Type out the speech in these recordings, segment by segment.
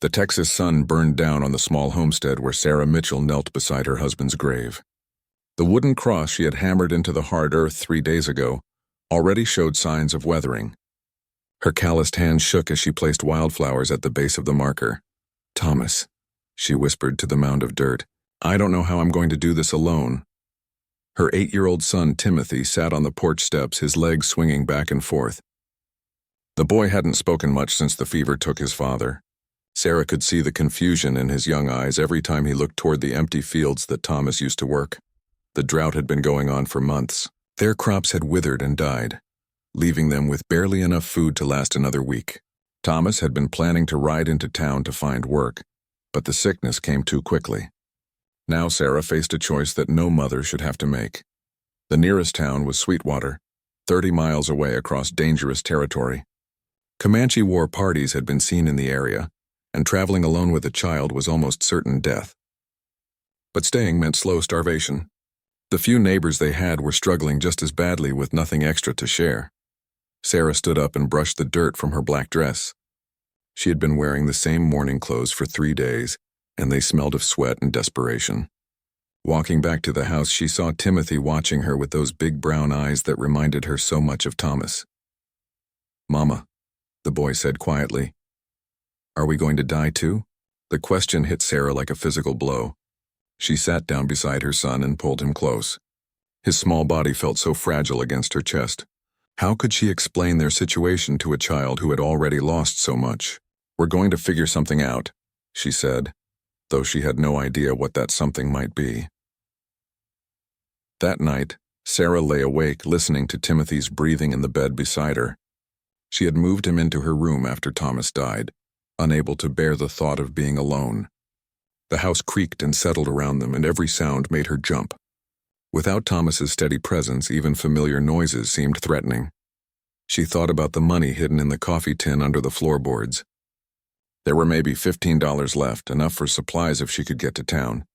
The Texas sun burned down on the small homestead where Sarah Mitchell knelt beside her husband's grave. The wooden cross she had hammered into the hard earth 3 days ago already showed signs of weathering. Her calloused hands shook as she placed wildflowers at the base of the marker. "Thomas," she whispered to the mound of dirt, "I don't know how I'm going to do this alone." Her 8-year-old son, Timothy, sat on the porch steps, his legs swinging back and forth. The boy hadn't spoken much since the fever took his father. Sarah could see the confusion in his young eyes every time he looked toward the empty fields that Thomas used to work. The drought had been going on for months. Their crops had withered and died, leaving them with barely enough food to last another week. Thomas had been planning to ride into town to find work, but the sickness came too quickly. Now Sarah faced a choice that no mother should have to make. The nearest town was Sweetwater, 30 miles away across dangerous territory. Comanche war parties had been seen in the area, and traveling alone with a child was almost certain death. But staying meant slow starvation. The few neighbors they had were struggling just as badly with nothing extra to share. Sarah stood up and brushed the dirt from her black dress. She had been wearing the same morning clothes for 3 days, and they smelled of sweat and desperation. Walking back to the house, she saw Timothy watching her with those big brown eyes that reminded her so much of Thomas. "Mama," the boy said quietly, "are we going to die too?" The question hit Sarah like a physical blow. She sat down beside her son and pulled him close. His small body felt so fragile against her chest. How could she explain their situation to a child who had already lost so much? "We're going to figure something out," she said, though she had no idea what that something might be. That night, Sarah lay awake listening to Timothy's breathing in the bed beside her. She had moved him into her room after Thomas died, unable to bear the thought of being alone. The house creaked and settled around them, and every sound made her jump. Without Thomas's steady presence, even familiar noises seemed threatening. She thought about the money hidden in the coffee tin under the floorboards. There were maybe $15 left, enough for supplies if she could get to town.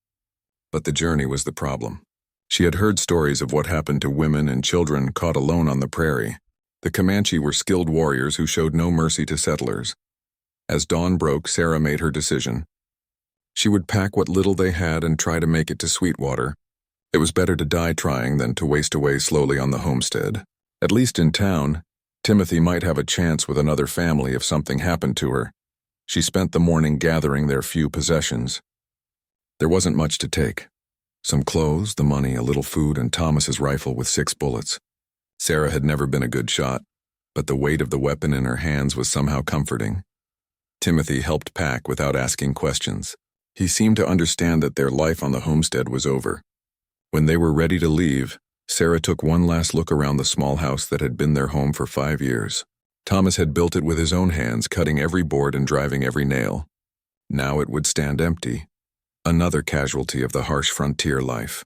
But the journey was the problem. She had heard stories of what happened to women and children caught alone on the prairie. The Comanche were skilled warriors who showed no mercy to settlers. As dawn broke, Sarah made her decision. She would pack what little they had and try to make it to Sweetwater. It was better to die trying than to waste away slowly on the homestead. At least in town, Timothy might have a chance with another family if something happened to her. She spent the morning gathering their few possessions. There wasn't much to take. Some clothes, the money, a little food, and Thomas's rifle with 6 bullets. Sarah had never been a good shot, but the weight of the weapon in her hands was somehow comforting. Timothy helped pack without asking questions. He seemed to understand that their life on the homestead was over. When they were ready to leave, Sarah took one last look around the small house that had been their home for 5 years. Thomas had built it with his own hands, cutting every board and driving every nail. Now it would stand empty, another casualty of the harsh frontier life.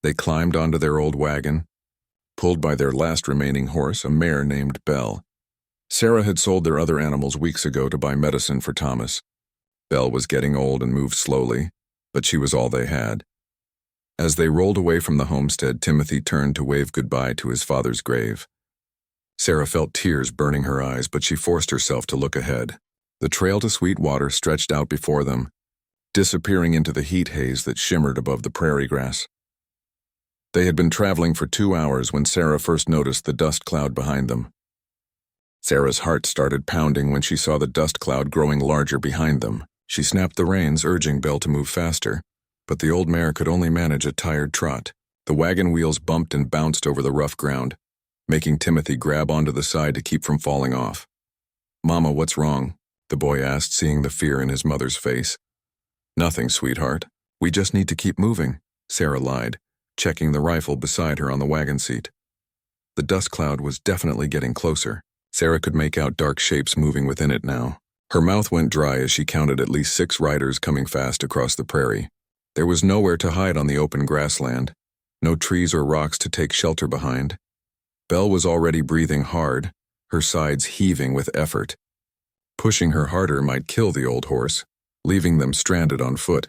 They climbed onto their old wagon, pulled by their last remaining horse, a mare named Belle. Sarah had sold their other animals weeks ago to buy medicine for Thomas. Belle was getting old and moved slowly, but she was all they had. As they rolled away from the homestead, Timothy turned to wave goodbye to his father's grave. Sarah felt tears burning her eyes, but she forced herself to look ahead. The trail to Sweetwater stretched out before them, disappearing into the heat haze that shimmered above the prairie grass. They had been traveling for 2 hours when Sarah first noticed the dust cloud behind them. Sarah's heart started pounding when she saw the dust cloud growing larger behind them. She snapped the reins, urging Belle to move faster, but the old mare could only manage a tired trot. The wagon wheels bumped and bounced over the rough ground, making Timothy grab onto the side to keep from falling off. "Mama, what's wrong?" the boy asked, seeing the fear in his mother's face. "Nothing, sweetheart. We just need to keep moving," Sarah lied, checking the rifle beside her on the wagon seat. The dust cloud was definitely getting closer. Sarah could make out dark shapes moving within it now. Her mouth went dry as she counted at least 6 riders coming fast across the prairie. There was nowhere to hide on the open grassland, no trees or rocks to take shelter behind. Belle was already breathing hard, her sides heaving with effort. Pushing her harder might kill the old horse, leaving them stranded on foot.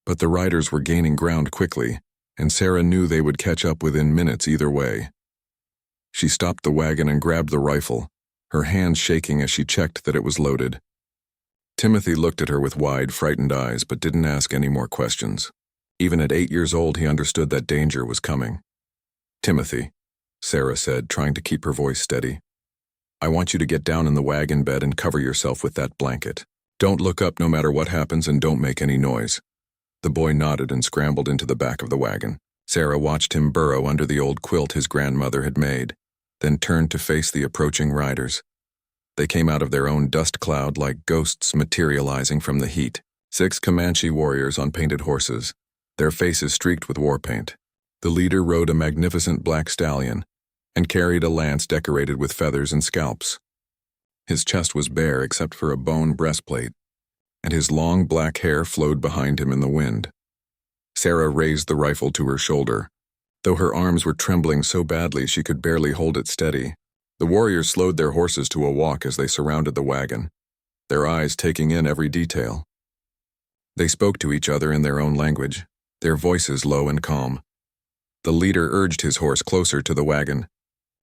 But the riders were gaining ground quickly, and Sarah knew they would catch up within minutes either way. She stopped the wagon and grabbed the rifle, her hands shaking as she checked that it was loaded. Timothy looked at her with wide, frightened eyes but didn't ask any more questions. Even at 8 years old, he understood that danger was coming. "Timothy," Sarah said, trying to keep her voice steady, "I want you to get down in the wagon bed and cover yourself with that blanket. Don't look up no matter what happens and don't make any noise." The boy nodded and scrambled into the back of the wagon. Sarah watched him burrow under the old quilt his grandmother had made, then turned to face the approaching riders. They came out of their own dust cloud like ghosts materializing from the heat. 6 Comanche warriors on painted horses, their faces streaked with war paint. The leader rode a magnificent black stallion and carried a lance decorated with feathers and scalps. His chest was bare except for a bone breastplate, and his long black hair flowed behind him in the wind. Sarah raised the rifle to her shoulder, though her arms were trembling so badly she could barely hold it steady. The warriors slowed their horses to a walk as they surrounded the wagon, their eyes taking in every detail. They spoke to each other in their own language, their voices low and calm. The leader urged his horse closer to the wagon.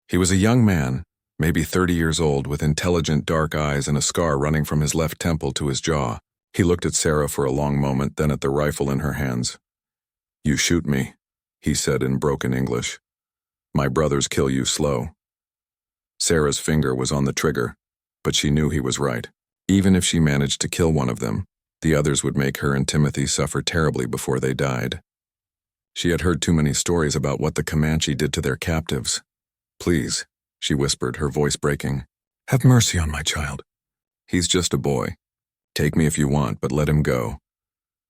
He was a young man, maybe 30 years old, with intelligent dark eyes and a scar running from his left temple to his jaw. He looked at Sarah for a long moment, then at the rifle in her hands. "You shoot me," he said in broken English. "My brothers kill you slow." Sarah's finger was on the trigger, but she knew he was right. Even if she managed to kill one of them, the others would make her and Timothy suffer terribly before they died. She had heard too many stories about what the Comanche did to their captives. "Please," she whispered, her voice breaking, "have mercy on my child. He's just a boy. Take me if you want, but let him go."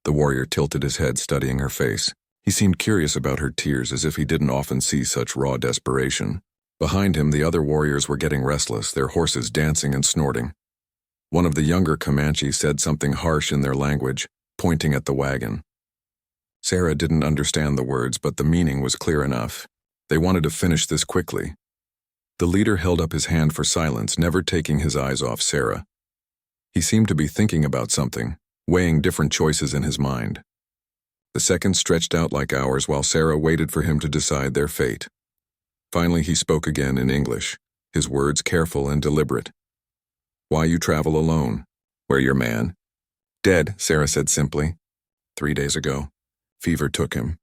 The warrior tilted his head, studying her face. He seemed curious about her tears, as if he didn't often see such raw desperation. Behind him, the other warriors were getting restless, their horses dancing and snorting. One of the younger Comanche said something harsh in their language, pointing at the wagon. Sarah didn't understand the words, but the meaning was clear enough. They wanted to finish this quickly. The leader held up his hand for silence, never taking his eyes off Sarah. He seemed to be thinking about something, weighing different choices in his mind. The seconds stretched out like hours while Sarah waited for him to decide their fate. Finally, he spoke again in English, his words careful and deliberate. "Why you travel alone? Where your man?" "Dead," Sarah said simply. 3 days ago. Fever took him."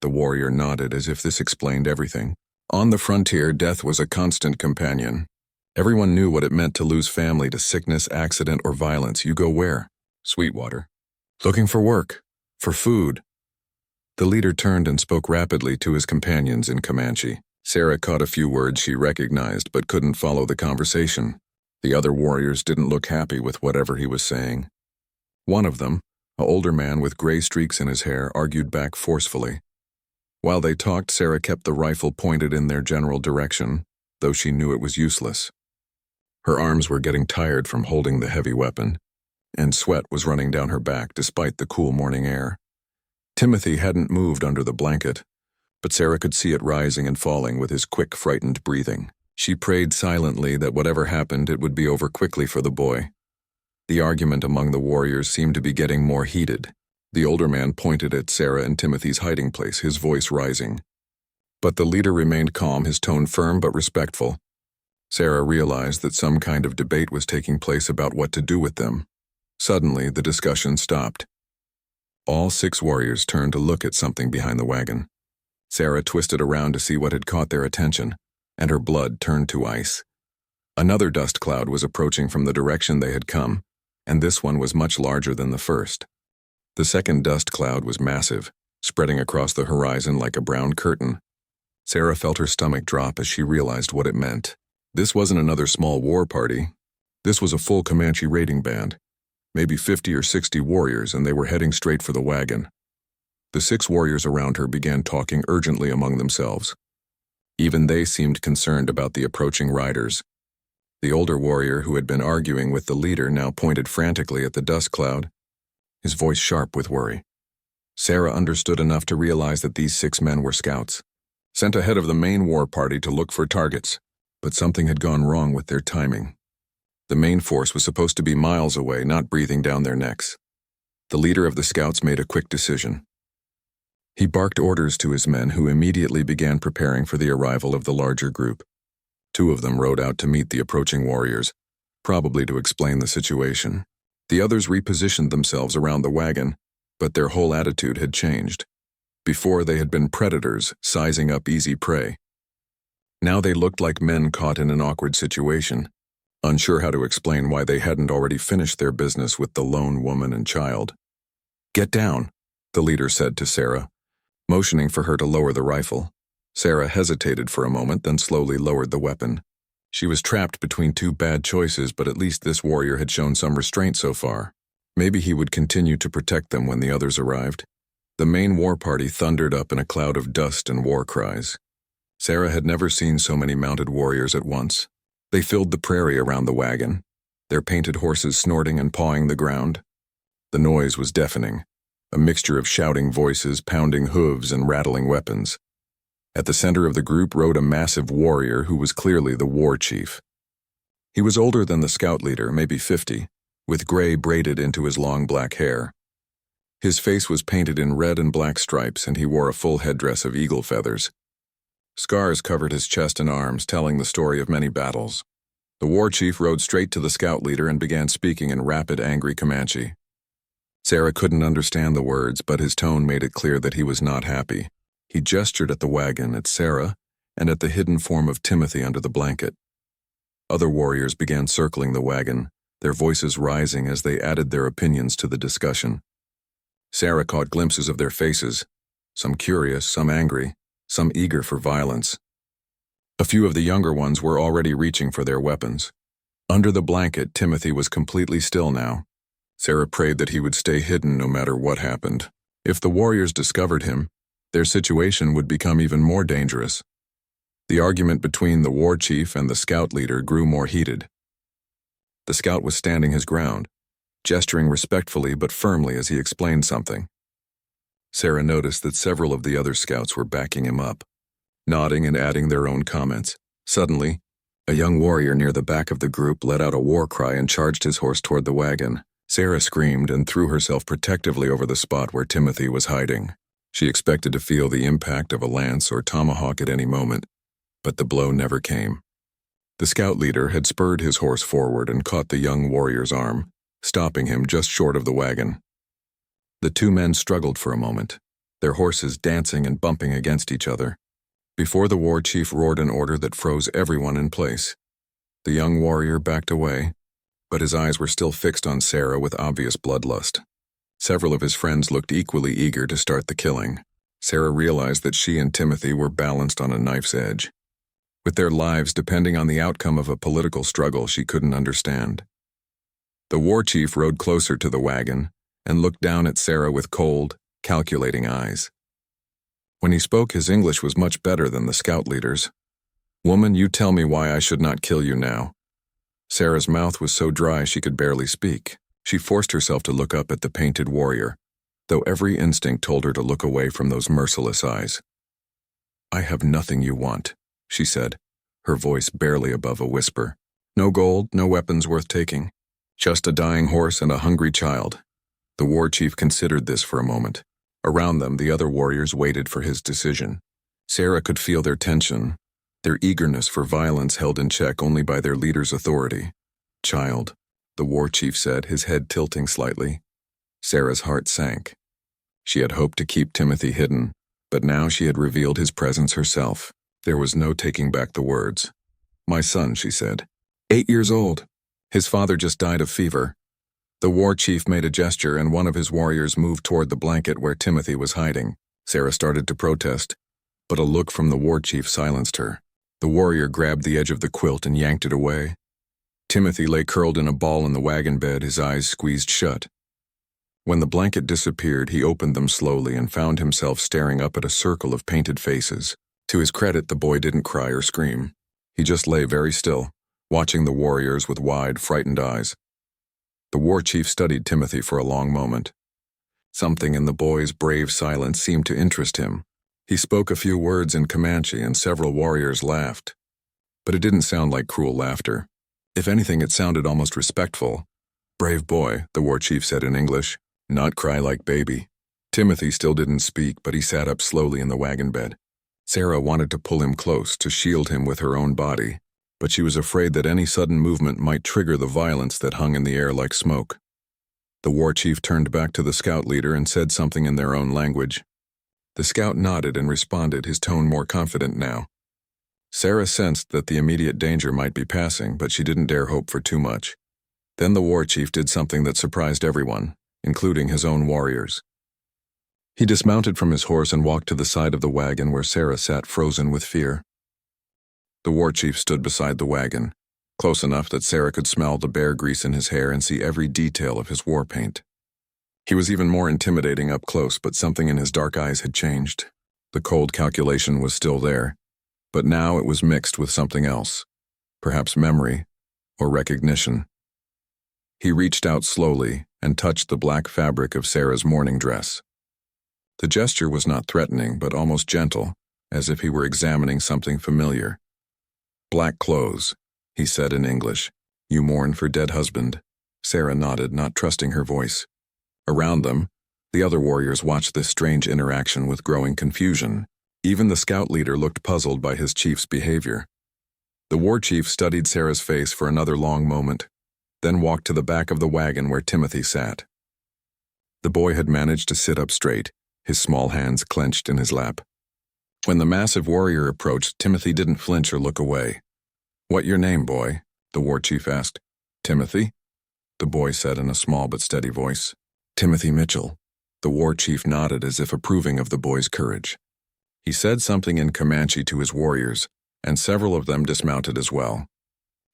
The warrior nodded as if this explained everything. On the frontier, death was a constant companion. Everyone knew what it meant to lose family to sickness, accident, or violence. You go where? Sweetwater. Looking for work. For food. The leader turned and spoke rapidly to his companions in Comanche. Sarah caught a few words she recognized but couldn't follow the conversation. The other warriors didn't look happy with whatever he was saying. One of them, an older man with gray streaks in his hair, argued back forcefully. While they talked, Sarah kept the rifle pointed in their general direction, though she knew it was useless. Her arms were getting tired from holding the heavy weapon, and sweat was running down her back despite the cool morning air. Timothy hadn't moved under the blanket, but Sarah could see it rising and falling with his quick, frightened breathing. She prayed silently that whatever happened, it would be over quickly for the boy. The argument among the warriors seemed to be getting more heated. The older man pointed at Sarah and Timothy's hiding place, his voice rising. But the leader remained calm, his tone firm but respectful. Sarah realized that some kind of debate was taking place about what to do with them. Suddenly, the discussion stopped. All 6 warriors turned to look at something behind the wagon. Sarah twisted around to see what had caught their attention, and her blood turned to ice. Another dust cloud was approaching from the direction they had come, and this one was much larger than the first. The second dust cloud was massive, spreading across the horizon like a brown curtain. Sarah felt her stomach drop as she realized what it meant. This wasn't another small war party. This was a full Comanche raiding band, maybe 50 or 60 warriors, and they were heading straight for the wagon. The 6 warriors around her began talking urgently among themselves. Even they seemed concerned about the approaching riders. The older warrior who had been arguing with the leader now pointed frantically at the dust cloud, his voice sharp with worry. Sarah understood enough to realize that these 6 men were scouts, sent ahead of the main war party to look for targets, but something had gone wrong with their timing. The main force was supposed to be miles away, not breathing down their necks. The leader of the scouts made a quick decision. He barked orders to his men, who immediately began preparing for the arrival of the larger group. 2 of them rode out to meet the approaching warriors, probably to explain the situation. The others repositioned themselves around the wagon, but their whole attitude had changed. Before, they had been predators, sizing up easy prey. Now they looked like men caught in an awkward situation, unsure how to explain why they hadn't already finished their business with the lone woman and child. "Get down," the leader said to Sarah, motioning for her to lower the rifle. Sarah hesitated for a moment, then slowly lowered the weapon. She was trapped between two bad choices, but at least this warrior had shown some restraint so far. Maybe he would continue to protect them when the others arrived. The main war party thundered up in a cloud of dust and war cries. Sarah had never seen so many mounted warriors at once. They filled the prairie around the wagon, their painted horses snorting and pawing the ground. The noise was deafening, a mixture of shouting voices, pounding hooves, and rattling weapons. At the center of the group rode a massive warrior who was clearly the war chief. He was older than the scout leader, maybe 50, with gray braided into his long black hair. His face was painted in red and black stripes, and he wore a full headdress of eagle feathers. Scars covered his chest and arms, telling the story of many battles. The war chief rode straight to the scout leader and began speaking in rapid, angry Comanche. Sarah couldn't understand the words, but his tone made it clear that he was not happy. He gestured at the wagon, at Sarah, and at the hidden form of Timothy under the blanket. Other warriors began circling the wagon, their voices rising as they added their opinions to the discussion. Sarah caught glimpses of their faces, some curious, some angry, some eager for violence. A few of the younger ones were already reaching for their weapons. Under the blanket, Timothy was completely still now. Sarah prayed that he would stay hidden no matter what happened. If the warriors discovered him, their situation would become even more dangerous. The argument between the war chief and the scout leader grew more heated. The scout was standing his ground, gesturing respectfully but firmly as he explained something. Sarah noticed that several of the other scouts were backing him up, nodding and adding their own comments. Suddenly, a young warrior near the back of the group let out a war cry and charged his horse toward the wagon. Sarah screamed and threw herself protectively over the spot where Timothy was hiding. She expected to feel the impact of a lance or tomahawk at any moment, but the blow never came. The scout leader had spurred his horse forward and caught the young warrior's arm, stopping him just short of the wagon. The two men struggled for a moment, their horses dancing and bumping against each other, before the war chief roared an order that froze everyone in place. The young warrior backed away, but his eyes were still fixed on Sarah with obvious bloodlust. Several of his friends looked equally eager to start the killing. Sarah realized that she and Timothy were balanced on a knife's edge, with their lives depending on the outcome of a political struggle she couldn't understand. The war chief rode closer to the wagon and looked down at Sarah with cold, calculating eyes. When he spoke, his English was much better than the scout leader's. "Woman, you tell me why I should not kill you now." Sarah's mouth was so dry she could barely speak. She forced herself to look up at the painted warrior, though every instinct told her to look away from those merciless eyes. "I have nothing you want," she said, her voice barely above a whisper. "No gold, no weapons worth taking. Just a dying horse and a hungry child." The war chief considered this for a moment. Around them, the other warriors waited for his decision. Sarah could feel their tension, their eagerness for violence held in check only by their leader's authority. "Child," the war chief said, his head tilting slightly. Sarah's heart sank. She had hoped to keep Timothy hidden, but now she had revealed his presence herself. There was no taking back the words. "My son," she said. 8 years old. His father just died of fever." The war chief made a gesture and one of his warriors moved toward the blanket where Timothy was hiding. Sarah started to protest, but a look from the war chief silenced her. The warrior grabbed the edge of the quilt and yanked it away. Timothy lay curled in a ball in the wagon bed, his eyes squeezed shut. When the blanket disappeared, he opened them slowly and found himself staring up at a circle of painted faces. To his credit, the boy didn't cry or scream. He just lay very still, watching the warriors with wide, frightened eyes. The war chief studied Timothy for a long moment. Something in the boy's brave silence seemed to interest him. He spoke a few words in Comanche and several warriors laughed. But it didn't sound like cruel laughter. If anything, it sounded almost respectful. "Brave boy," the war chief said in English. "Not cry like baby." Timothy still didn't speak, but he sat up slowly in the wagon bed. Sarah wanted to pull him close, to shield him with her own body, but she was afraid that any sudden movement might trigger the violence that hung in the air like smoke. The war chief turned back to the scout leader and said something in their own language. The scout nodded and responded, his tone more confident now. Sarah sensed that the immediate danger might be passing, but she didn't dare hope for too much. Then the war chief did something that surprised everyone, including his own warriors. He dismounted from his horse and walked to the side of the wagon where Sarah sat frozen with fear. The war chief stood beside the wagon, close enough that Sarah could smell the bear grease in his hair and see every detail of his war paint. He was even more intimidating up close, but something in his dark eyes had changed. The cold calculation was still there, but now it was mixed with something else, perhaps memory or recognition. He reached out slowly and touched the black fabric of Sarah's mourning dress. The gesture was not threatening, but almost gentle, as if he were examining something familiar. "Black clothes," he said in English. "You mourn for dead husband." Sarah nodded, not trusting her voice. Around them, the other warriors watched this strange interaction with growing confusion. Even the scout leader looked puzzled by his chief's behavior. The war chief studied Sarah's face for another long moment, then walked to the back of the wagon where Timothy sat. The boy had managed to sit up straight, his small hands clenched in his lap. When the massive warrior approached, Timothy didn't flinch or look away. "What your name, boy?" the war chief asked. "Timothy?" the boy said in a small but steady voice. "Timothy Mitchell." The war chief nodded as if approving of the boy's courage. He said something in Comanche to his warriors, and several of them dismounted as well.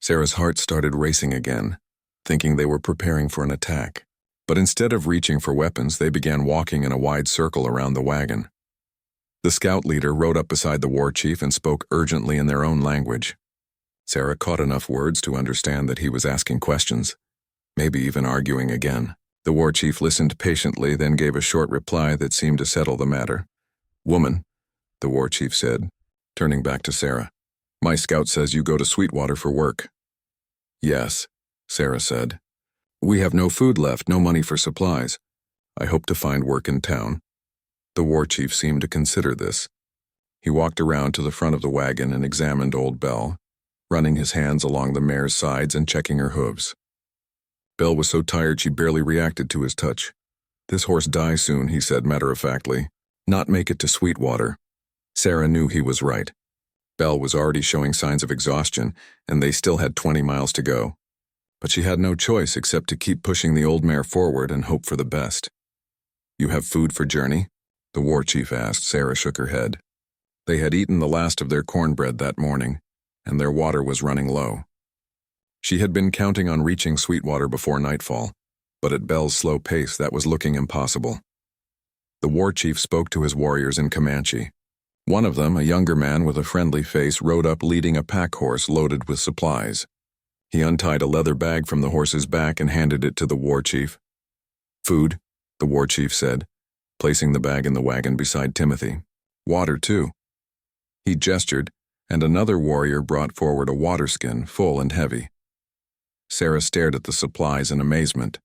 Sarah's heart started racing again, thinking they were preparing for an attack. But instead of reaching for weapons, they began walking in a wide circle around the wagon. The scout leader rode up beside the war chief and spoke urgently in their own language. Sarah caught enough words to understand that he was asking questions, maybe even arguing again. The war chief listened patiently, then gave a short reply that seemed to settle the matter. "Woman," the war chief said, turning back to Sarah. "My scout says you go to Sweetwater for work." "Yes," Sarah said. "We have no food left, no money for supplies. I hope to find work in town." The war chief seemed to consider this. He walked around to the front of the wagon and examined Old Belle, running his hands along the mare's sides and checking her hooves. Belle was so tired she barely reacted to his touch. "This horse die soon," he said matter-of-factly. "Not make it to Sweetwater." Sarah knew he was right. Belle was already showing signs of exhaustion, and they still had 20 miles to go. But she had no choice except to keep pushing the old mare forward and hope for the best. "You have food for journey?" the war chief asked. Sarah shook her head. They had eaten the last of their cornbread that morning, and their water was running low. She had been counting on reaching Sweetwater before nightfall, but at Belle's slow pace that was looking impossible. The war chief spoke to his warriors in Comanche. One of them, a younger man with a friendly face, rode up leading a pack horse loaded with supplies. He untied a leather bag from the horse's back and handed it to the war chief. "Food," the war chief said, placing the bag in the wagon beside Timothy. "Water, too." He gestured, and another warrior brought forward a water skin, full and heavy. Sarah stared at the supplies in amazement.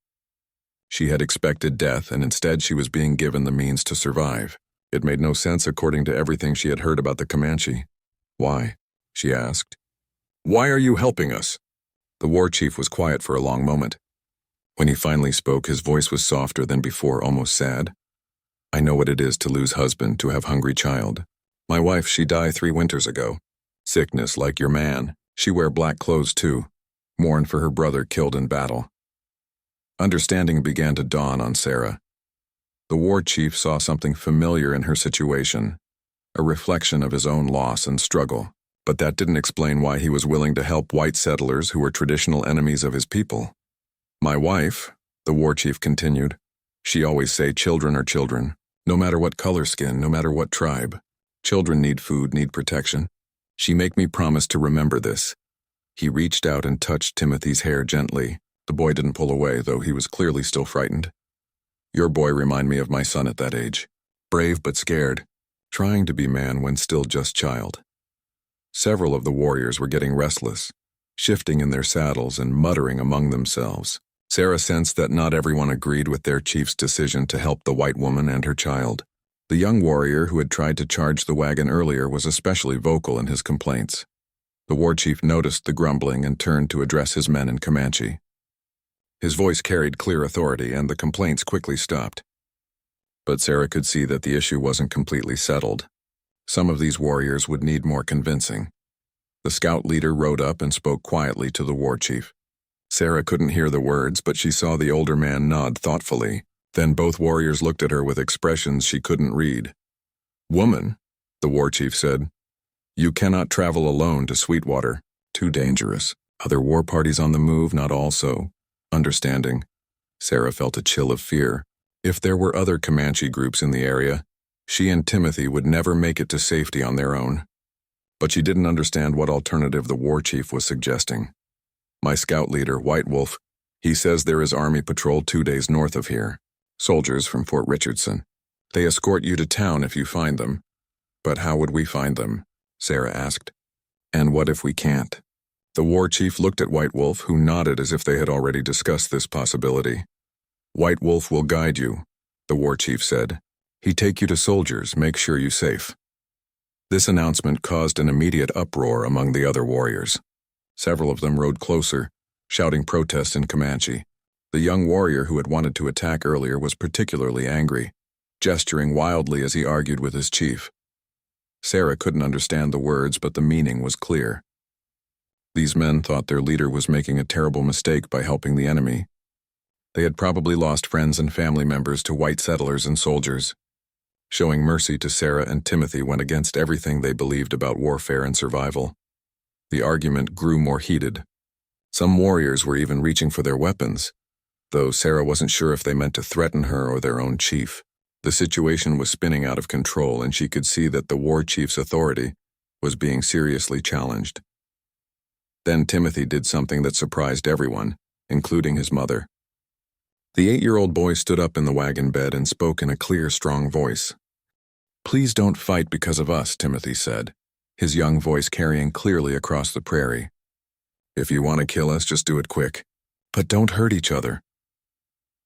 She had expected death, and instead she was being given the means to survive. It made no sense according to everything she had heard about the Comanche. "Why?" she asked. "Why are you helping us?" The war chief was quiet for a long moment. When he finally spoke, his voice was softer than before, almost sad. "I know what it is to lose husband, to have hungry child. My wife, she died 3 winters ago. Sickness like your man. She wear black clothes too. Mourn for her brother killed in battle." Understanding began to dawn on Sarah. The war chief saw something familiar in her situation, a reflection of his own loss and struggle. But that didn't explain why he was willing to help white settlers who were traditional enemies of his people. "My wife," the war chief continued, "she always say children are children, no matter what color skin, no matter what tribe. Children need food, need protection. She make me promise to remember this." He reached out and touched Timothy's hair gently. The boy didn't pull away, though he was clearly still frightened. "Your boy remind me of my son at that age. Brave but scared, trying to be man when still just child." Several of the warriors were getting restless, shifting in their saddles and muttering among themselves. Sarah sensed that not everyone agreed with their chief's decision to help the white woman and her child. The young warrior who had tried to charge the wagon earlier was especially vocal in his complaints. The war chief noticed the grumbling and turned to address his men in Comanche. His voice carried clear authority, and the complaints quickly stopped. But Sarah could see that the issue wasn't completely settled. Some of these warriors would need more convincing. The scout leader rode up and spoke quietly to the war chief. Sarah couldn't hear the words, but she saw the older man nod thoughtfully. Then both warriors looked at her with expressions she couldn't read. "Woman," the war chief said, "you cannot travel alone to Sweetwater. Too dangerous. Other war parties on the move, not all so understanding." Sarah felt a chill of fear. If there were other Comanche groups in the area, she and Timothy would never make it to safety on their own. But she didn't understand what alternative the war chief was suggesting. "My scout leader, White Wolf, he says there is army patrol 2 days north of here. Soldiers from Fort Richardson. They escort you to town if you find them." "But how would we find them?" Sarah asked. "And what if we can't?" The war chief looked at White Wolf, who nodded as if they had already discussed this possibility. "White Wolf will guide you," the war chief said. "He take you to soldiers, make sure you safe." This announcement caused an immediate uproar among the other warriors. Several of them rode closer, shouting protest in Comanche. The young warrior who had wanted to attack earlier was particularly angry, gesturing wildly as he argued with his chief. Sarah couldn't understand the words, but the meaning was clear. These men thought their leader was making a terrible mistake by helping the enemy. They had probably lost friends and family members to white settlers and soldiers. Showing mercy to Sarah and Timothy went against everything they believed about warfare and survival. The argument grew more heated. Some warriors were even reaching for their weapons, though Sarah wasn't sure if they meant to threaten her or their own chief. The situation was spinning out of control, and she could see that the war chief's authority was being seriously challenged. Then Timothy did something that surprised everyone, including his mother. The 8-year-old boy stood up in the wagon bed and spoke in a clear, strong voice. "Please don't fight because of us," Timothy said, his young voice carrying clearly across the prairie. "If you want to kill us, just do it quick. But don't hurt each other."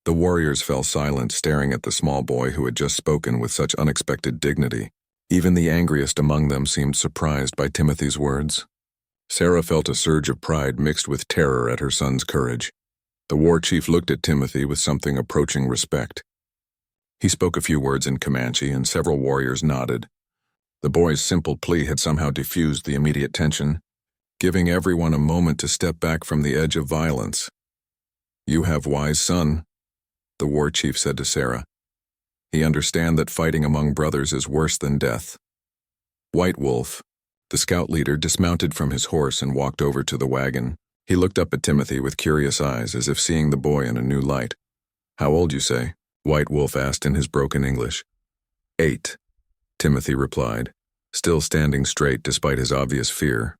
The warriors fell silent, staring at the small boy who had just spoken with such unexpected dignity. Even the angriest among them seemed surprised by Timothy's words. Sarah felt a surge of pride mixed with terror at her son's courage. The war chief looked at Timothy with something approaching respect. He spoke a few words in Comanche, and several warriors nodded. The boy's simple plea had somehow diffused the immediate tension, giving everyone a moment to step back from the edge of violence. "You have wise son," the war chief said to Sarah. "He understand that fighting among brothers is worse than death." White Wolf, the scout leader, dismounted from his horse and walked over to the wagon. He looked up at Timothy with curious eyes, as if seeing the boy in a new light. "How old you say?" White Wolf asked in his broken English. 8, Timothy replied, still standing straight despite his obvious fear.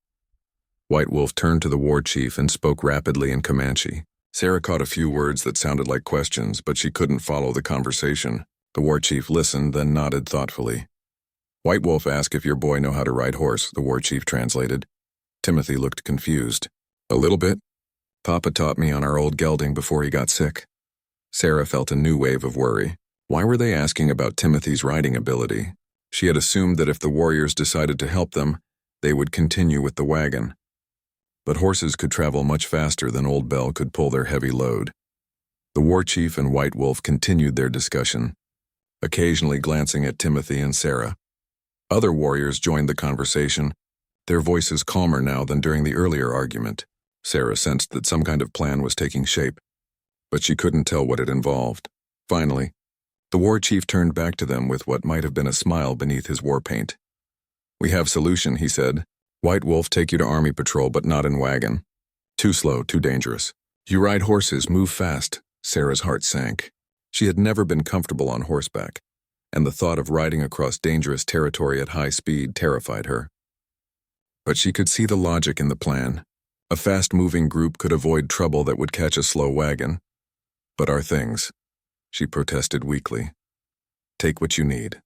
White Wolf turned to the war chief and spoke rapidly in Comanche. Sarah caught a few words that sounded like questions, but she couldn't follow the conversation. The war chief listened, then nodded thoughtfully. "White Wolf asked if your boy know how to ride horse," the war chief translated. Timothy looked confused. "A little bit. Papa taught me on our old gelding before he got sick." Sarah felt a new wave of worry. Why were they asking about Timothy's riding ability? She had assumed that if the warriors decided to help them, they would continue with the wagon. But horses could travel much faster than Old Bell could pull their heavy load. The war chief and White Wolf continued their discussion, occasionally glancing at Timothy and Sarah. Other warriors joined the conversation, their voices calmer now than during the earlier argument. Sarah sensed that some kind of plan was taking shape, but she couldn't tell what it involved. Finally, the war chief turned back to them with what might have been a smile beneath his war paint. "We have solution," he said. "White Wolf take you to army patrol, but not in wagon. Too slow, too dangerous. You ride horses, move fast." Sarah's heart sank. She had never been comfortable on horseback, and the thought of riding across dangerous territory at high speed terrified her. But she could see the logic in the plan. A fast-moving group could avoid trouble that would catch a slow wagon. "But our things," she protested weakly. "Take what you need,"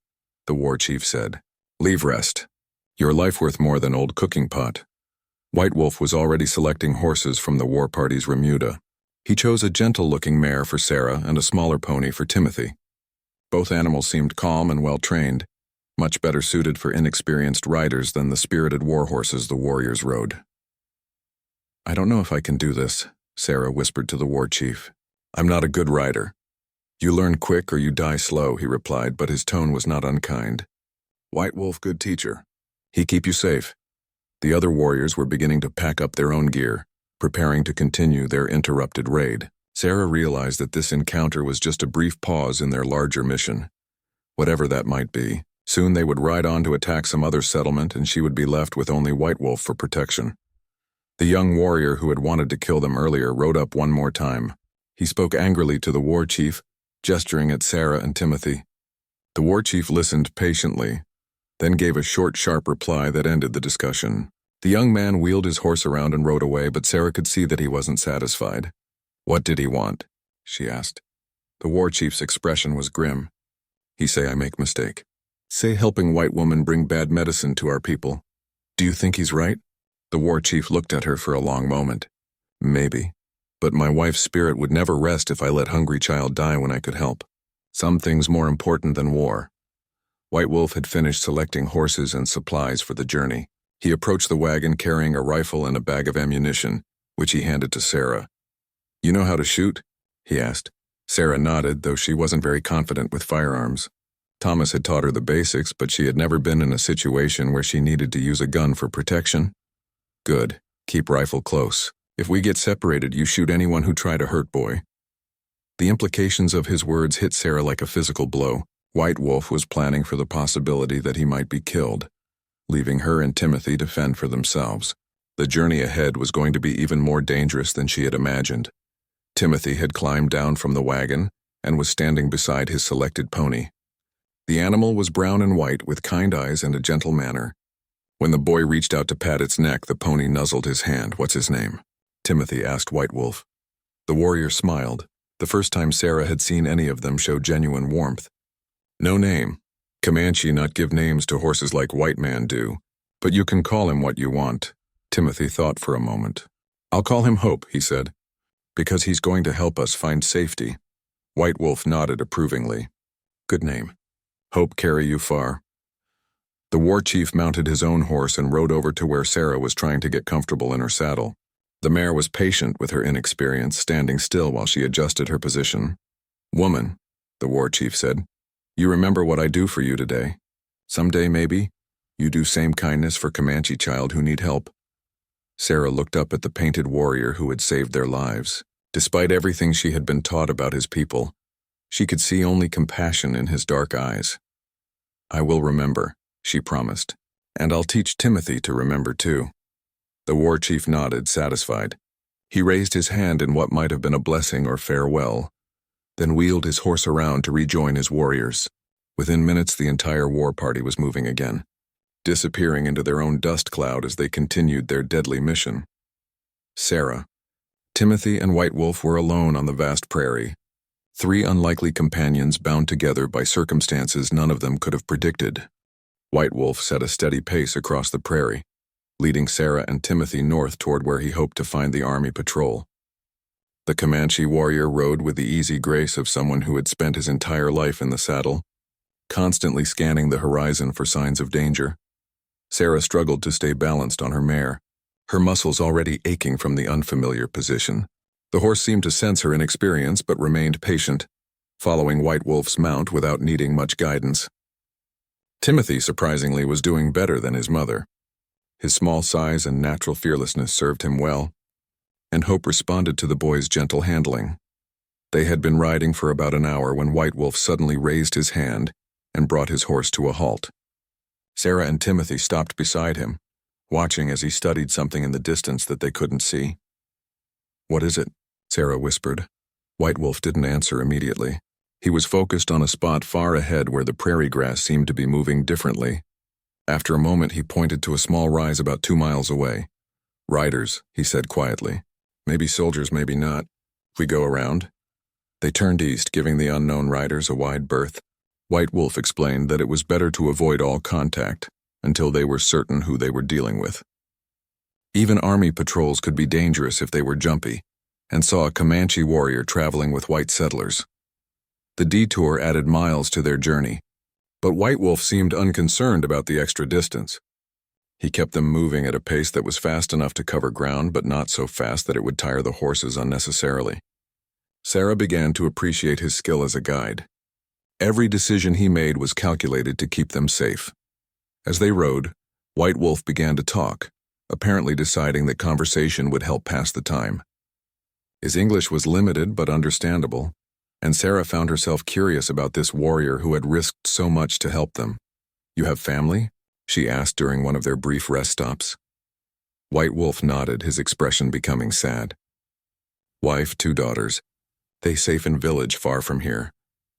the war chief said. "Leave rest. Your life worth more than old cooking pot." White Wolf was already selecting horses from the war party's remuda. He chose a gentle-looking mare for Sarah and a smaller pony for Timothy. Both animals seemed calm and well-trained, much better suited for inexperienced riders than the spirited war horses the warriors rode. "I don't know if I can do this," Sarah whispered to the war chief. I'm not a good rider. You learn quick or you die slow, he replied, but his tone was not unkind. White Wolf, good teacher. He keep you safe. The other warriors were beginning to pack up their own gear, preparing to continue their interrupted raid. Sarah realized that this encounter was just a brief pause in their larger mission. Whatever that might be, soon they would ride on to attack some other settlement and she would be left with only White Wolf for protection. The young warrior who had wanted to kill them earlier rode up one more time. He spoke angrily to the war chief, gesturing at Sarah and Timothy. The war chief listened patiently, then gave a short, sharp reply that ended the discussion. The young man wheeled his horse around and rode away, but Sarah could see that he wasn't satisfied. What did he want? She asked. The war chief's expression was grim. He say I make mistake. Say helping white woman bring bad medicine to our people. Do you think he's right? The war chief looked at her for a long moment. Maybe. But my wife's spirit would never rest if I let hungry child die when I could help. Some things more important than war. White Wolf had finished selecting horses and supplies for the journey. He approached the wagon carrying a rifle and a bag of ammunition, which he handed to Sarah. You know how to shoot? He asked. Sarah nodded, though she wasn't very confident with firearms. Thomas had taught her the basics, but she had never been in a situation where she needed to use a gun for protection. Good. Keep rifle close. If we get separated, you shoot anyone who try to hurt boy. The implications of his words hit Sarah like a physical blow. White Wolf was planning for the possibility that he might be killed, leaving her and Timothy to fend for themselves. The journey ahead was going to be even more dangerous than she had imagined. Timothy had climbed down from the wagon and was standing beside his selected pony. The animal was brown and white with kind eyes and a gentle manner. When the boy reached out to pat its neck, the pony nuzzled his hand. What's his name? Timothy asked White Wolf. The warrior smiled, the first time Sarah had seen any of them show genuine warmth. No name. Comanche not give names to horses like white man do, but you can call him what you want. Timothy thought for a moment. I'll call him Hope, he said, because he's going to help us find safety. White Wolf nodded approvingly. Good name. Hope carry you far. The war chief mounted his own horse and rode over to where Sarah was trying to get comfortable in her saddle. The mare was patient with her inexperience, standing still while she adjusted her position. Woman, the war chief said, you remember what I do for you today. Someday, maybe, you do same kindness for Comanche child who need help. Sarah looked up at the painted warrior who had saved their lives. Despite everything she had been taught about his people, she could see only compassion in his dark eyes. I will remember, she promised, and I'll teach Timothy to remember too. The war chief nodded, satisfied. He raised his hand in what might have been a blessing or farewell, then wheeled his horse around to rejoin his warriors. Within minutes, the entire war party was moving again, disappearing into their own dust cloud as they continued their deadly mission. Sarah, Timothy, and White Wolf were alone on the vast prairie. Three unlikely companions bound together by circumstances none of them could have predicted. White Wolf set a steady pace across the prairie, leading Sarah and Timothy north toward where he hoped to find the army patrol. The Comanche warrior rode with the easy grace of someone who had spent his entire life in the saddle, constantly scanning the horizon for signs of danger. Sarah struggled to stay balanced on her mare, her muscles already aching from the unfamiliar position. The horse seemed to sense her inexperience but remained patient, following White Wolf's mount without needing much guidance. Timothy, surprisingly, was doing better than his mother. His small size and natural fearlessness served him well, and Hope responded to the boy's gentle handling. They had been riding for about an hour when White Wolf suddenly raised his hand and brought his horse to a halt. Sarah and Timothy stopped beside him, watching as he studied something in the distance that they couldn't see. What is it? Sarah whispered. White Wolf didn't answer immediately. He was focused on a spot far ahead where the prairie grass seemed to be moving differently. After a moment, he pointed to a small rise about 2 miles away. Riders, he said quietly. Maybe soldiers, maybe not. We go around. They turned east, giving the unknown riders a wide berth. White Wolf explained that it was better to avoid all contact until they were certain who they were dealing with. Even army patrols could be dangerous if they were jumpy, and saw a Comanche warrior traveling with white settlers. The detour added miles to their journey, but White Wolf seemed unconcerned about the extra distance. He kept them moving at a pace that was fast enough to cover ground, but not so fast that it would tire the horses unnecessarily. Sarah began to appreciate his skill as a guide. Every decision he made was calculated to keep them safe. As they rode, White Wolf began to talk, apparently deciding that conversation would help pass the time. His English was limited but understandable, and Sarah found herself curious about this warrior who had risked so much to help them. "You have family?" she asked during one of their brief rest stops. White Wolf nodded, his expression becoming sad. "Wife, 2 daughters. They safe in village far from here.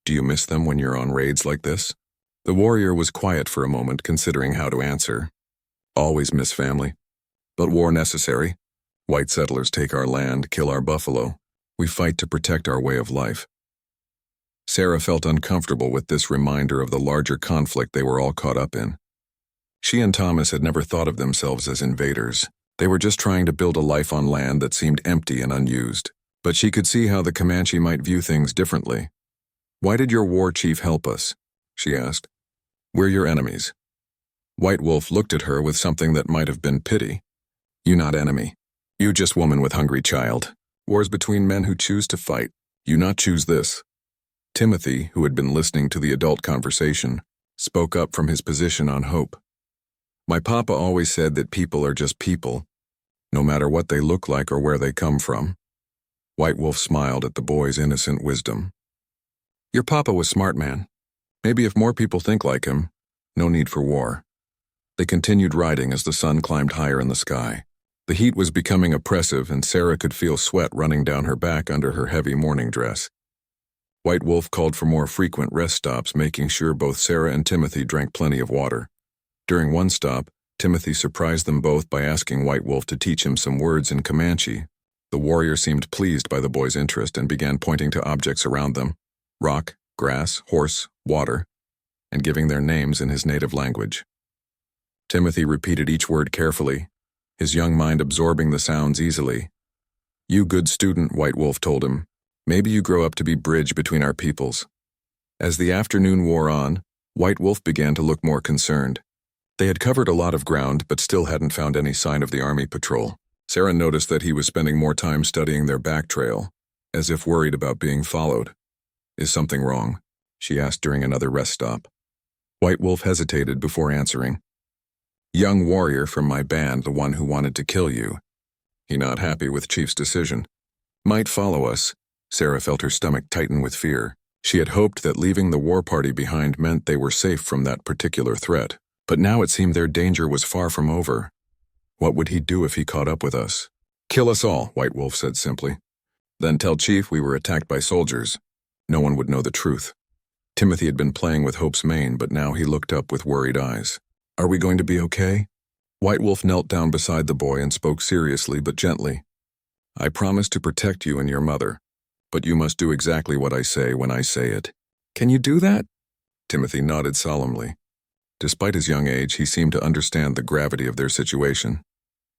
Do you miss them when you're on raids like this?" The warrior was quiet for a moment, considering how to answer. "Always miss family. But war necessary. White settlers take our land, kill our buffalo. We fight to protect our way of life." Sarah felt uncomfortable with this reminder of the larger conflict they were all caught up in. She and Thomas had never thought of themselves as invaders. They were just trying to build a life on land that seemed empty and unused. But she could see how the Comanche might view things differently. "Why did your war chief help us?" she asked. "We're your enemies." White Wolf looked at her with something that might have been pity. "You not enemy. You just woman with hungry child. War's between men who choose to fight. You not choose this." Timothy, who had been listening to the adult conversation, spoke up from his position on hope. "My papa always said that people are just people, no matter what they look like or where they come from." White Wolf smiled at the boy's innocent wisdom. "Your papa was smart, man. Maybe if more people think like him, no need for war." They continued riding as the sun climbed higher in the sky. The heat was becoming oppressive, and Sarah could feel sweat running down her back under her heavy morning dress. White Wolf called for more frequent rest stops, making sure both Sarah and Timothy drank plenty of water. During one stop, Timothy surprised them both by asking White Wolf to teach him some words in Comanche. The warrior seemed pleased by the boy's interest and began pointing to objects around them: rock, grass, horse, water, and giving their names in his native language. Timothy repeated each word carefully, his young mind absorbing the sounds easily. "You good student," White Wolf told him. "Maybe you grow up to be bridge between our peoples." As the afternoon wore on, White Wolf began to look more concerned. They had covered a lot of ground, but still hadn't found any sign of the army patrol. Sarah noticed that he was spending more time studying their back trail, as if worried about being followed. "Is something wrong?" she asked during another rest stop. White Wolf hesitated before answering. "Young warrior from my band, the one who wanted to kill you. He not happy with Chief's decision. Might follow us." Sarah felt her stomach tighten with fear. She had hoped that leaving the war party behind meant they were safe from that particular threat, but now it seemed their danger was far from over. What would he do if he caught up with us? "Kill us all," White Wolf said simply. "Then tell Chief we were attacked by soldiers. No one would know the truth." Timothy had been playing with hope's mane, but now he looked up with worried eyes. "Are we going to be okay?" White Wolf knelt down beside the boy and spoke seriously but gently. "I promise to protect you and your mother, but you must do exactly what I say when I say it." "Can you do that?" Timothy nodded solemnly. Despite his young age, he seemed to understand the gravity of their situation.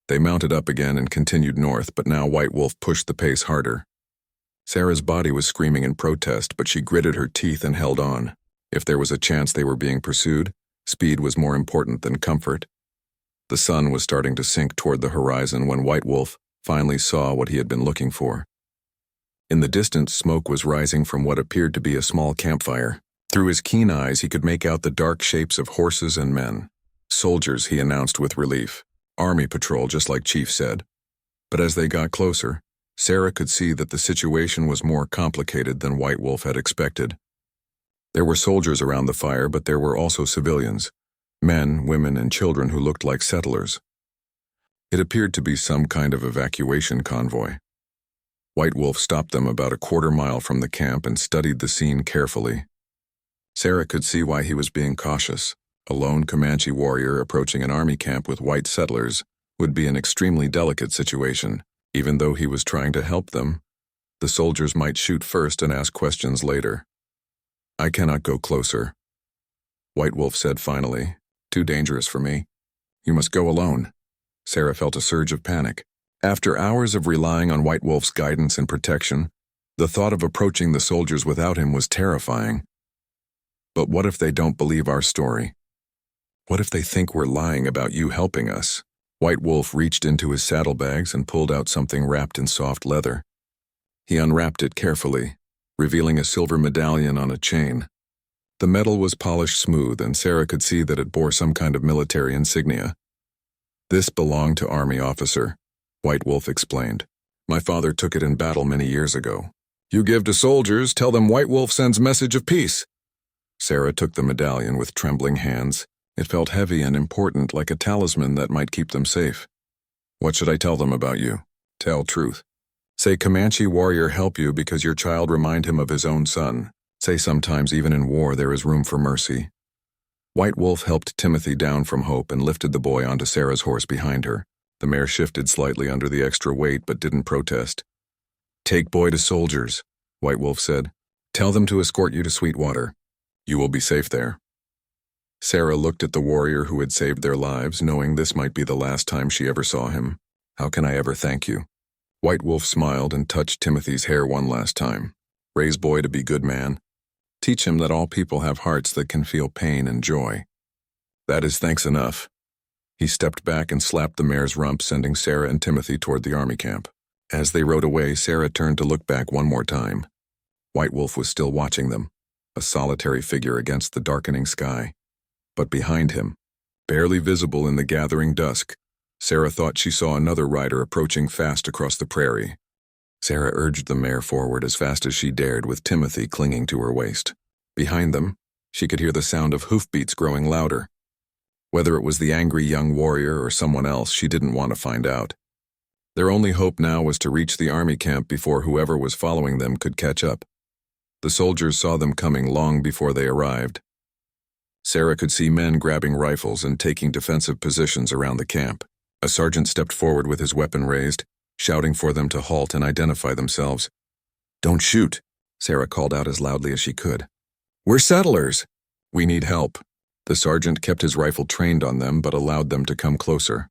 They mounted up again and continued north, but now White Wolf pushed the pace harder. Sarah's body was screaming in protest, but she gritted her teeth and held on. If there was a chance they were being pursued, speed was more important than comfort. The sun was starting to sink toward the horizon when White Wolf finally saw what he had been looking for. In the distance, smoke was rising from what appeared to be a small campfire. Through his keen eyes, he could make out the dark shapes of horses and men. "Soldiers," he announced with relief. "Army patrol, just like Chief said." But as they got closer, Sarah could see that the situation was more complicated than White Wolf had expected. There were soldiers around the fire, but there were also civilians, men, women, and children who looked like settlers. It appeared to be some kind of evacuation convoy. White Wolf stopped them about a quarter-mile from the camp and studied the scene carefully. Sarah could see why he was being cautious. A lone Comanche warrior approaching an army camp with white settlers would be an extremely delicate situation. Even though he was trying to help them, the soldiers might shoot first and ask questions later. "I cannot go closer," White Wolf said finally. "Too dangerous for me. You must go alone." Sarah felt a surge of panic. After hours of relying on White Wolf's guidance and protection, the thought of approaching the soldiers without him was terrifying. But what if they don't believe our story? What if they think we're lying about you helping us? White Wolf reached into his saddlebags and pulled out something wrapped in soft leather. He unwrapped it carefully, revealing a silver medallion on a chain. The metal was polished smooth, and Sarah could see that it bore some kind of military insignia. "This belonged to Army officer," White Wolf explained. "My father took it in battle many years ago." "You give to soldiers, tell them White Wolf sends message of peace." Sarah took the medallion with trembling hands. It felt heavy and important, like a talisman that might keep them safe. "What should I tell them about you?" "Tell truth. Say Comanche warrior help you because your child remind him of his own son. Say sometimes even in war there is room for mercy." White Wolf helped Timothy down from Hope and lifted the boy onto Sarah's horse behind her. The mare shifted slightly under the extra weight but didn't protest. "Take boy to soldiers," White Wolf said. "Tell them to escort you to Sweetwater. You will be safe there." Sarah looked at the warrior who had saved their lives, knowing this might be the last time she ever saw him. "How can I ever thank you?" White Wolf smiled and touched Timothy's hair one last time. "Raise boy to be good man. Teach him that all people have hearts that can feel pain and joy. That is thanks enough." He stepped back and slapped the mare's rump, sending Sarah and Timothy toward the army camp. As they rode away, Sarah turned to look back one more time. White Wolf was still watching them, a solitary figure against the darkening sky. But behind him, barely visible in the gathering dusk, Sarah thought she saw another rider approaching fast across the prairie. Sarah urged the mare forward as fast as she dared, with Timothy clinging to her waist. Behind them, she could hear the sound of hoofbeats growing louder. Whether it was the angry young warrior or someone else, she didn't want to find out. Their only hope now was to reach the army camp before whoever was following them could catch up. The soldiers saw them coming long before they arrived. Sarah could see men grabbing rifles and taking defensive positions around the camp. A sergeant stepped forward with his weapon raised, shouting for them to halt and identify themselves. "Don't shoot," Sarah called out as loudly as she could. "We're settlers. We need help." The sergeant kept his rifle trained on them but allowed them to come closer.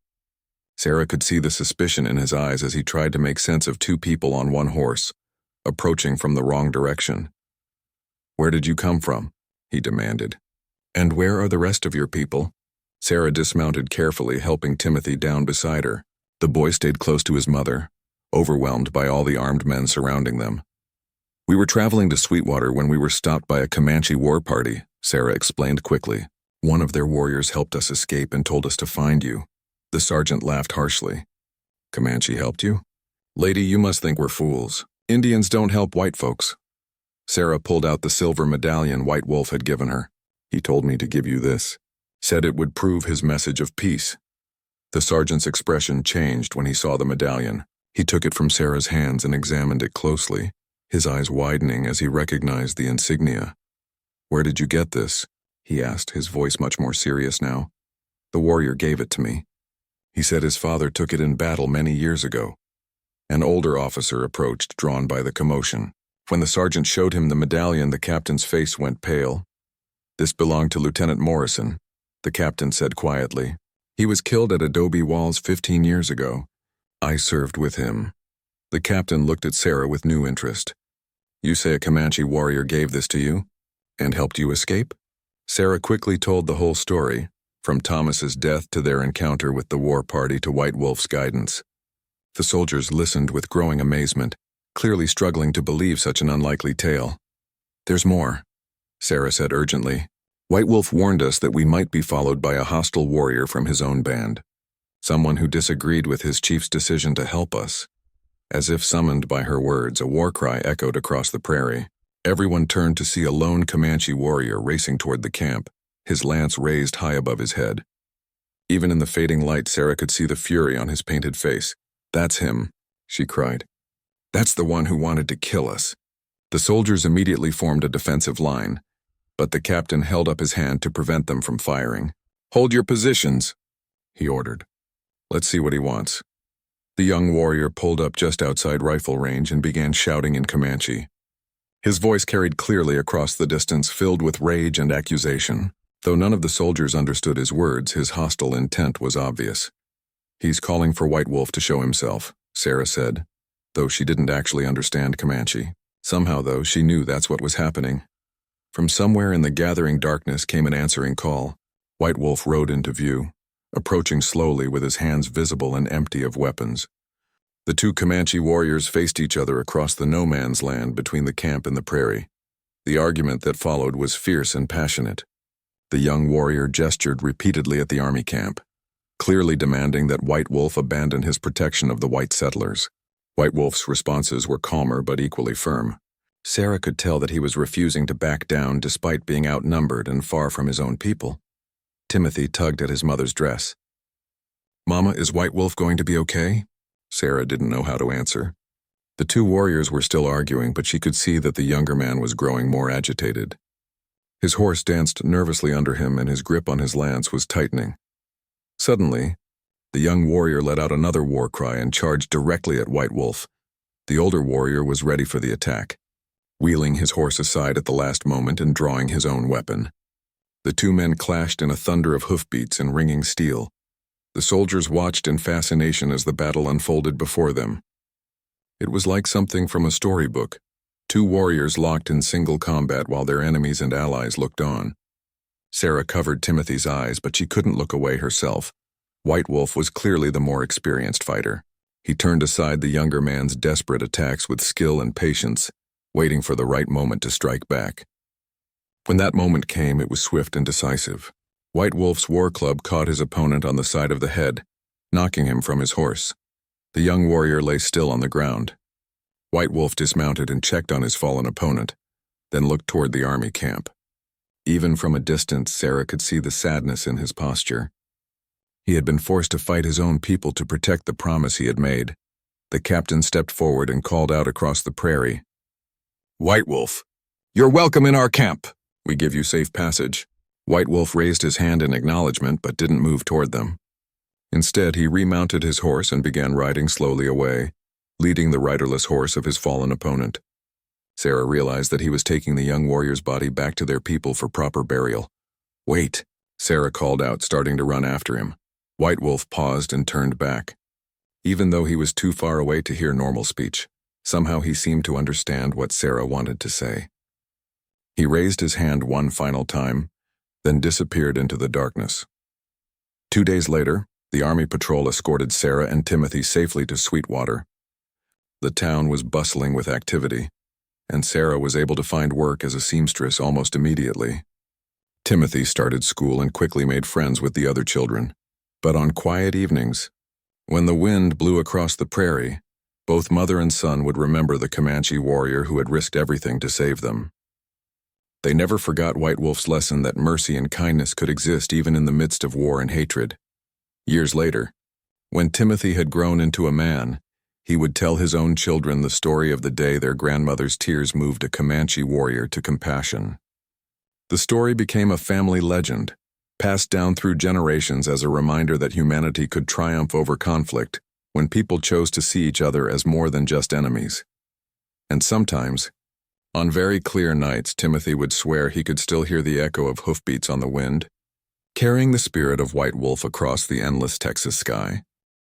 Sarah could see the suspicion in his eyes as he tried to make sense of two people on one horse, approaching from the wrong direction. "Where did you come from?" he demanded. "And where are the rest of your people?" Sarah dismounted carefully, helping Timothy down beside her. The boy stayed close to his mother, overwhelmed by all the armed men surrounding them. "We were traveling to Sweetwater when we were stopped by a Comanche war party," Sarah explained quickly. "One of their warriors helped us escape and told us to find you." The sergeant laughed harshly. "Comanche helped you? Lady, you must think we're fools. Indians don't help white folks." Sarah pulled out the silver medallion White Wolf had given her. "He told me to give you this. Said it would prove his message of peace." The sergeant's expression changed when he saw the medallion. He took it from Sarah's hands and examined it closely, his eyes widening as he recognized the insignia. "Where did you get this?" he asked, his voice much more serious now. "The warrior gave it to me. He said his father took it in battle many years ago." An older officer approached, drawn by the commotion. When the sergeant showed him the medallion, the captain's face went pale. "This belonged to Lieutenant Morrison," the captain said quietly. "He was killed at Adobe Walls 15 years ago. I served with him." The captain looked at Sarah with new interest. "You say a Comanche warrior gave this to you? And helped you escape?" Sarah quickly told the whole story, from Thomas's death to their encounter with the war party to White Wolf's guidance. The soldiers listened with growing amazement, clearly struggling to believe such an unlikely tale. "There's more," Sarah said urgently. "White Wolf warned us that we might be followed by a hostile warrior from his own band, someone who disagreed with his chief's decision to help us." As if summoned by her words, a war cry echoed across the prairie. Everyone turned to see a lone Comanche warrior racing toward the camp, his lance raised high above his head. Even in the fading light, Sarah could see the fury on his painted face. "That's him," she cried. "That's the one who wanted to kill us." The soldiers immediately formed a defensive line, but the captain held up his hand to prevent them from firing. "Hold your positions," he ordered. "Let's see what he wants." The young warrior pulled up just outside rifle range and began shouting in Comanche. His voice carried clearly across the distance, filled with rage and accusation. Though none of the soldiers understood his words, his hostile intent was obvious. "He's calling for White Wolf to show himself," Sarah said, though she didn't actually understand Comanche. Somehow, though, she knew that's what was happening. From somewhere in the gathering darkness came an answering call. White Wolf rode into view, approaching slowly with his hands visible and empty of weapons. The two Comanche warriors faced each other across the no-man's land between the camp and the prairie. The argument that followed was fierce and passionate. The young warrior gestured repeatedly at the army camp, clearly demanding that White Wolf abandon his protection of the white settlers. White Wolf's responses were calmer but equally firm. Sarah could tell that he was refusing to back down despite being outnumbered and far from his own people. Timothy tugged at his mother's dress. "Mama, is White Wolf going to be okay?" Sarah didn't know how to answer. The two warriors were still arguing, but she could see that the younger man was growing more agitated. His horse danced nervously under him, and his grip on his lance was tightening. Suddenly, the young warrior let out another war cry and charged directly at White Wolf. The older warrior was ready for the attack, wheeling his horse aside at the last moment and drawing his own weapon. The two men clashed in a thunder of hoofbeats and ringing steel. The soldiers watched in fascination as the battle unfolded before them. It was like something from a storybook. Two warriors locked in single combat while their enemies and allies looked on. Sarah covered Timothy's eyes, but she couldn't look away herself. White Wolf was clearly the more experienced fighter. He turned aside the younger man's desperate attacks with skill and patience, waiting for the right moment to strike back. When that moment came, it was swift and decisive. White Wolf's war club caught his opponent on the side of the head, knocking him from his horse. The young warrior lay still on the ground. White Wolf dismounted and checked on his fallen opponent, then looked toward the army camp. Even from a distance, Sarah could see the sadness in his posture. He had been forced to fight his own people to protect the promise he had made. The captain stepped forward and called out across the prairie, "White Wolf, you're welcome in our camp. We give you safe passage." White Wolf raised his hand in acknowledgement but didn't move toward them. Instead, he remounted his horse and began riding slowly away, leading the riderless horse of his fallen opponent. Sarah realized that he was taking the young warrior's body back to their people for proper burial. "Wait," Sarah called out, starting to run after him. White Wolf paused and turned back. Even though he was too far away to hear normal speech, somehow he seemed to understand what Sarah wanted to say. He raised his hand one final time, then disappeared into the darkness. 2 days later, the army patrol escorted Sarah and Timothy safely to Sweetwater. The town was bustling with activity, and Sarah was able to find work as a seamstress almost immediately. Timothy started school and quickly made friends with the other children. But on quiet evenings, when the wind blew across the prairie, both mother and son would remember the Comanche warrior who had risked everything to save them. They never forgot White Wolf's lesson that mercy and kindness could exist even in the midst of war and hatred. Years later, when Timothy had grown into a man, he would tell his own children the story of the day their grandmother's tears moved a Comanche warrior to compassion. The story became a family legend, passed down through generations as a reminder that humanity could triumph over conflict when people chose to see each other as more than just enemies. And sometimes, on very clear nights, Timothy would swear he could still hear the echo of hoofbeats on the wind, carrying the spirit of White Wolf across the endless Texas sky.